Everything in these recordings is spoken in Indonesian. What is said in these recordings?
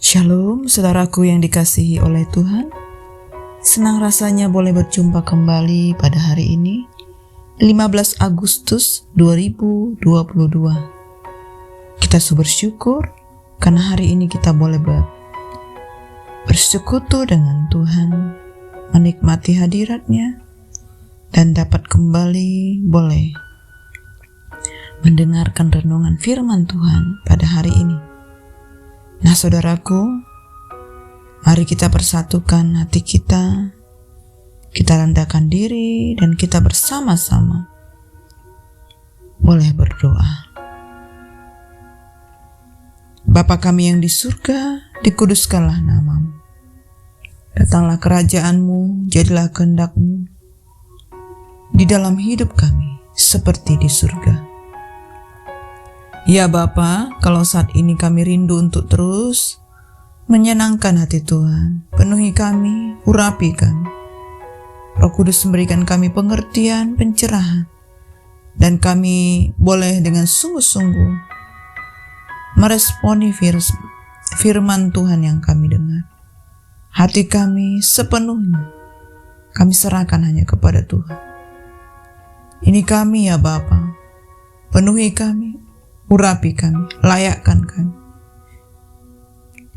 Shalom, saudaraku yang dikasihi oleh Tuhan. Senang rasanya boleh berjumpa kembali pada hari ini, 15 Agustus 2022. Kita bersyukur karena hari ini kita boleh bersekutu dengan Tuhan, menikmati hadirat-Nya, dan dapat kembali boleh mendengarkan renungan firman Tuhan pada hari ini. Nah, saudaraku, mari kita persatukan hati kita rendahkan diri, dan kita bersama-sama boleh berdoa. Bapa kami yang di surga, dikuduskanlah nama-Mu. Datanglah kerajaan-Mu, jadilah kehendak-Mu di dalam hidup kami seperti di surga. Ya Bapa, kalau saat ini kami rindu untuk terus menyenangkan hati Tuhan, penuhi kami, urapi kami. Roh Kudus memberikan kami pengertian, pencerahan, dan kami boleh dengan sungguh-sungguh meresponi firman Tuhan yang kami dengar. Hati kami sepenuhnya kami serahkan hanya kepada Tuhan. Ini kami ya Bapa, penuhi kami, urapi kami, layakkan kami.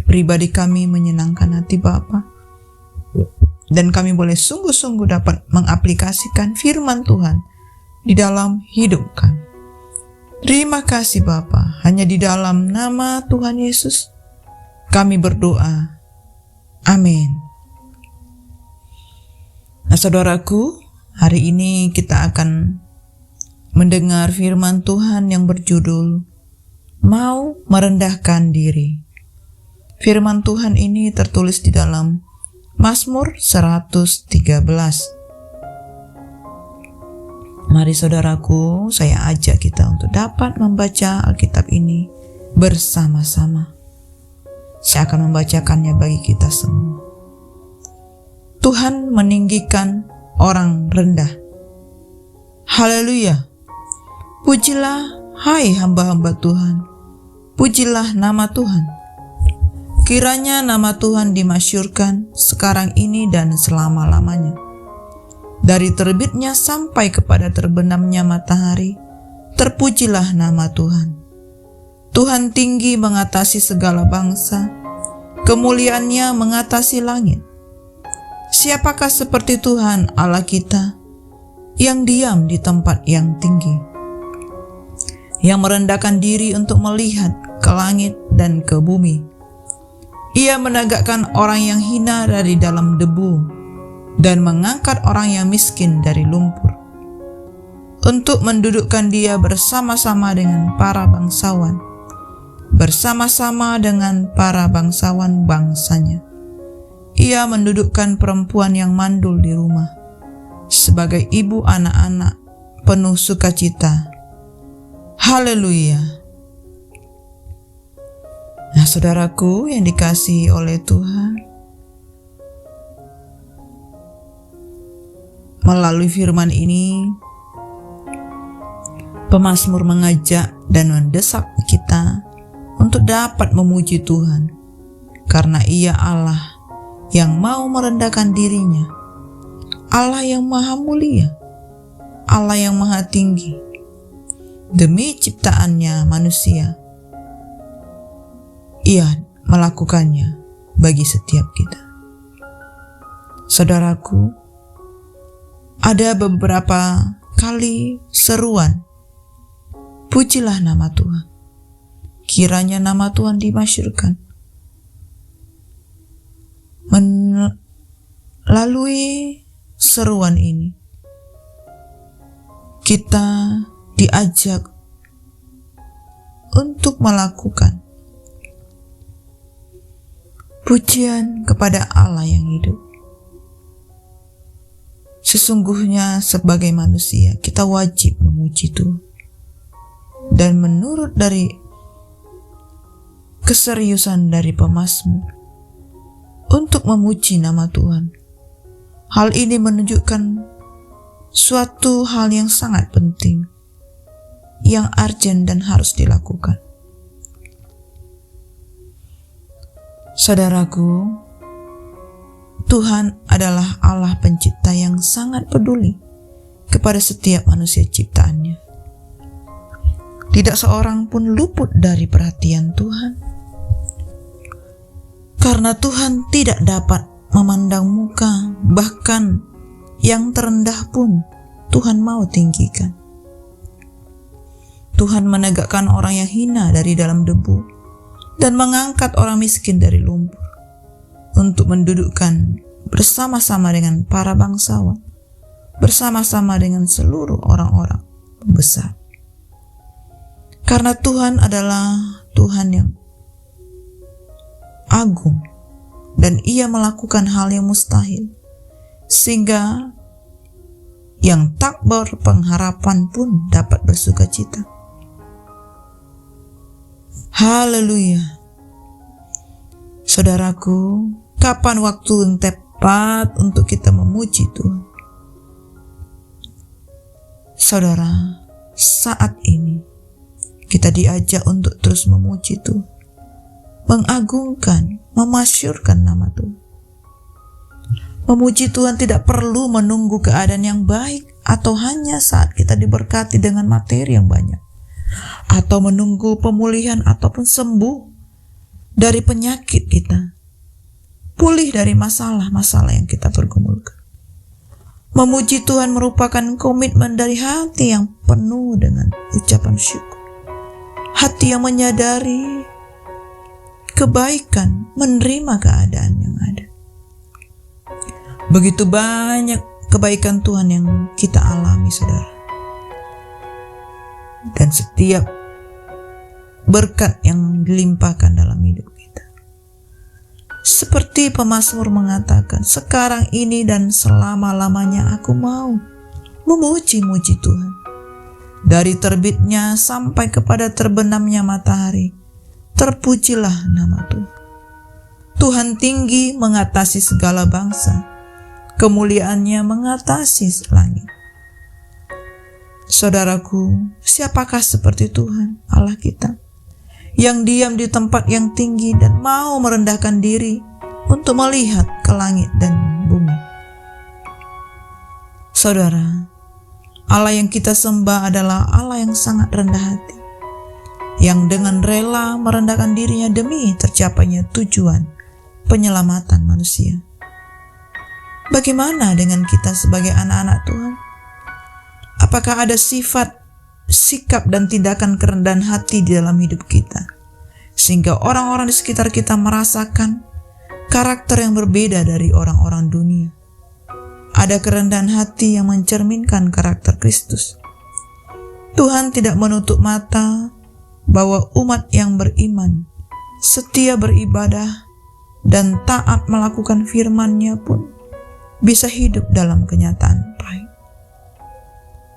Pribadi kami menyenangkan hati Bapa, dan kami boleh sungguh-sungguh dapat mengaplikasikan firman Tuhan di dalam hidup kami. Terima kasih Bapa, hanya di dalam nama Tuhan Yesus kami berdoa. Amin. Nah, saudaraku, hari ini kita akan mendengar firman Tuhan yang berjudul Mau Merendahkan Diri. Firman Tuhan ini tertulis di dalam Mazmur 113. Mari saudaraku, saya ajak kita untuk dapat membaca Alkitab ini bersama-sama. Saya akan membacakannya bagi kita semua. Tuhan meninggikan orang rendah. Haleluya. Pujilah, hai hamba-hamba Tuhan. Pujilah nama Tuhan. Kiranya nama Tuhan dimasyhurkan sekarang ini dan selama-lamanya. Dari terbitnya sampai kepada terbenamnya matahari, terpujilah nama Tuhan. Tuhan tinggi mengatasi segala bangsa, kemuliaannya mengatasi langit. Siapakah seperti Tuhan Allah kita, yang diam di tempat yang tinggi, yang merendahkan diri untuk melihat ke langit dan ke bumi. Ia menegakkan orang yang hina dari dalam debu, dan mengangkat orang yang miskin dari lumpur, untuk mendudukkan dia bersama-sama dengan para bangsawan, bersama-sama dengan para bangsawan bangsanya. Ia mendudukkan perempuan yang mandul di rumah, sebagai ibu anak-anak penuh sukacita. Haleluya. Nah, saudaraku yang dikasihi oleh Tuhan, melalui firman ini, pemazmur mengajak dan mendesak kita untuk dapat memuji Tuhan, karena Ia Allah yang mau merendahkan dirinya, Allah yang maha mulia, Allah yang maha tinggi. Demi ciptaannya manusia, Ia melakukannya bagi setiap kita. Saudaraku, ada beberapa kali seruan, pujilah nama Tuhan. Kiranya nama Tuhan dimasyhurkan. Melalui seruan ini, kita diajak untuk melakukan pujian kepada Allah yang hidup. Sesungguhnya sebagai manusia kita wajib memuji Tuhan, dan menurut dari keseriusan dari pemazmur untuk memuji nama Tuhan, hal ini menunjukkan suatu hal yang sangat penting, yang urgent dan harus dilakukan. Saudaraku, Tuhan adalah Allah pencipta yang sangat peduli kepada setiap manusia ciptaannya. Tidak seorang pun luput dari perhatian Tuhan. Karena Tuhan tidak dapat memandang muka, bahkan yang terendah pun Tuhan mau tinggikan. Tuhan menegakkan orang yang hina dari dalam debu dan mengangkat orang miskin dari lumpur untuk mendudukkan bersama-sama dengan para bangsawan, bersama-sama dengan seluruh orang-orang besar. Karena Tuhan adalah Tuhan yang agung dan Ia melakukan hal yang mustahil, sehingga yang tak berpengharapan pun dapat bersukacita. Haleluya. Saudaraku, kapan waktu yang tepat untuk kita memuji Tuhan? Saudara, saat ini kita diajak untuk terus memuji Tuhan, mengagungkan, memasyurkan nama Tuhan. Memuji Tuhan tidak perlu menunggu keadaan yang baik atau hanya saat kita diberkati dengan materi yang banyak, atau menunggu pemulihan ataupun sembuh dari penyakit kita, pulih dari masalah-masalah yang kita pergumulkan. Memuji Tuhan merupakan komitmen dari hati yang penuh dengan ucapan syukur, hati yang menyadari kebaikan, menerima keadaan yang ada. Begitu banyak kebaikan Tuhan yang kita alami, saudara. Dan setiap berkat yang dilimpahkan dalam hidup kita. Seperti pemazmur mengatakan, sekarang ini dan selama-lamanya aku mau memuji-muji Tuhan. Dari terbitnya sampai kepada terbenamnya matahari, terpujilah nama Tuhan. Tuhan tinggi mengatasi segala bangsa, kemuliaannya mengatasi langit. Saudaraku, siapakah seperti Tuhan Allah kita, yang diam di tempat yang tinggi dan mau merendahkan diri untuk melihat ke langit dan bumi? Saudara, Allah yang kita sembah adalah Allah yang sangat rendah hati, yang dengan rela merendahkan dirinya demi tercapainya tujuan penyelamatan manusia. Bagaimana dengan kita sebagai anak-anak Tuhan? Apakah ada sifat, sikap, dan tindakan kerendahan hati di dalam hidup kita, sehingga orang-orang di sekitar kita merasakan karakter yang berbeda dari orang-orang dunia? Ada kerendahan hati yang mencerminkan karakter Kristus. Tuhan tidak menutup mata bahwa umat yang beriman, setia beribadah, dan taat melakukan firman-Nya pun bisa hidup dalam kenyataan pahit.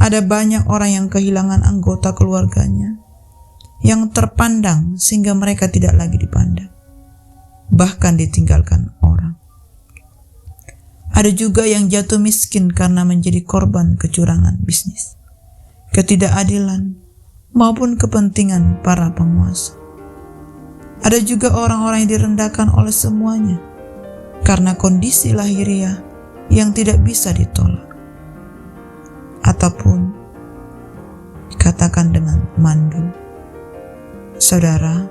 Ada banyak orang yang kehilangan anggota keluarganya, yang terpandang sehingga mereka tidak lagi dipandang, bahkan ditinggalkan orang. Ada juga yang jatuh miskin karena menjadi korban kecurangan bisnis, ketidakadilan, maupun kepentingan para penguasa. Ada juga orang-orang yang direndahkan oleh semuanya karena kondisi lahiriah yang tidak bisa ditolak, ataupun dikatakan dengan mandul. Saudara,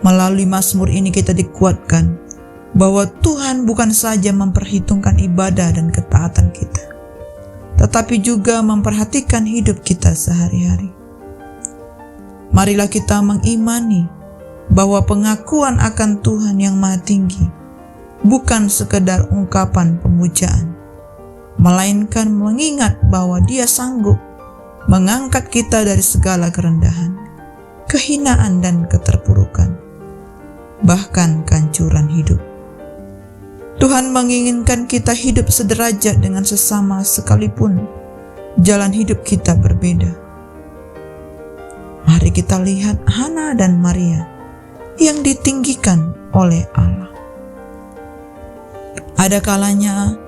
melalui mazmur ini kita dikuatkan bahwa Tuhan bukan saja memperhitungkan ibadah dan ketaatan kita, tetapi juga memperhatikan hidup kita sehari-hari. Marilah kita mengimani bahwa pengakuan akan Tuhan yang Maha Tinggi bukan sekedar ungkapan pemujaan, melainkan mengingat bahwa Dia sanggup mengangkat kita dari segala kerendahan, kehinaan dan keterpurukan, bahkan kehancuran hidup. Tuhan menginginkan kita hidup sederajat dengan sesama sekalipun jalan hidup kita berbeda. Mari kita lihat Hana dan Maria yang ditinggikan oleh Allah. Ada kalanya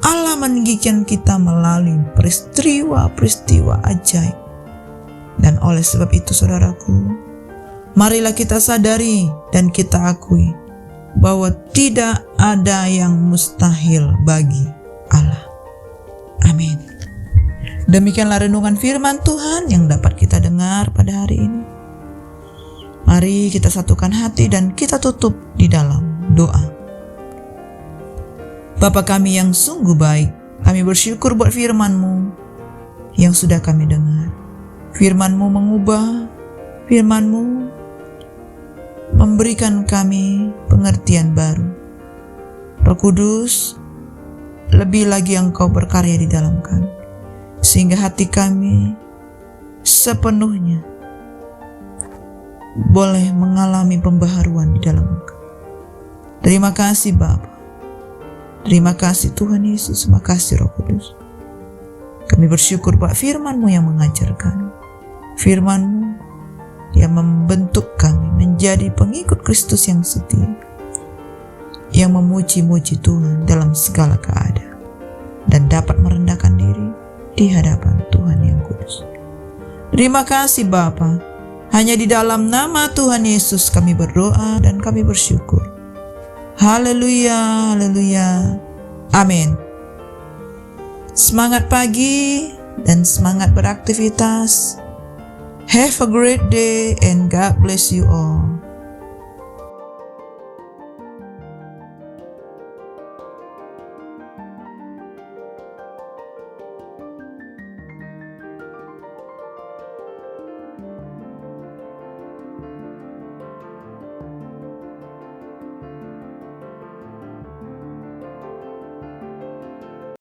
Allah meninggikan kita melalui peristiwa-peristiwa ajaib. Dan oleh sebab itu, saudaraku, Marilah kita sadari dan kita akui bahwa tidak ada yang mustahil bagi Allah. Amin. Demikianlah renungan firman Tuhan yang dapat kita dengar pada hari ini. Mari kita satukan hati dan kita tutup di dalam doa. Bapa kami yang sungguh baik, kami bersyukur buat firman-Mu yang sudah kami dengar. Firman-Mu mengubah, firman-Mu memberikan kami pengertian baru. Roh Kudus, lebih lagi Engkau berkarya di dalam kami, sehingga hati kami sepenuhnya boleh mengalami pembaharuan di dalam Engkau. Terima kasih Bapa. Terima kasih Tuhan Yesus. Terima kasih Roh Kudus. Kami bersyukur buat firman-Mu yang mengajarkan, firman-Mu yang membentuk kami menjadi pengikut Kristus yang setia, yang memuji-muji Tuhan dalam segala keadaan dan dapat merendahkan diri di hadapan Tuhan yang kudus. Terima kasih Bapa. Hanya di dalam nama Tuhan Yesus kami berdoa dan kami bersyukur. Haleluya, haleluya. Amin. Semangat pagi dan semangat beraktivitas. Have a great day and God bless you all.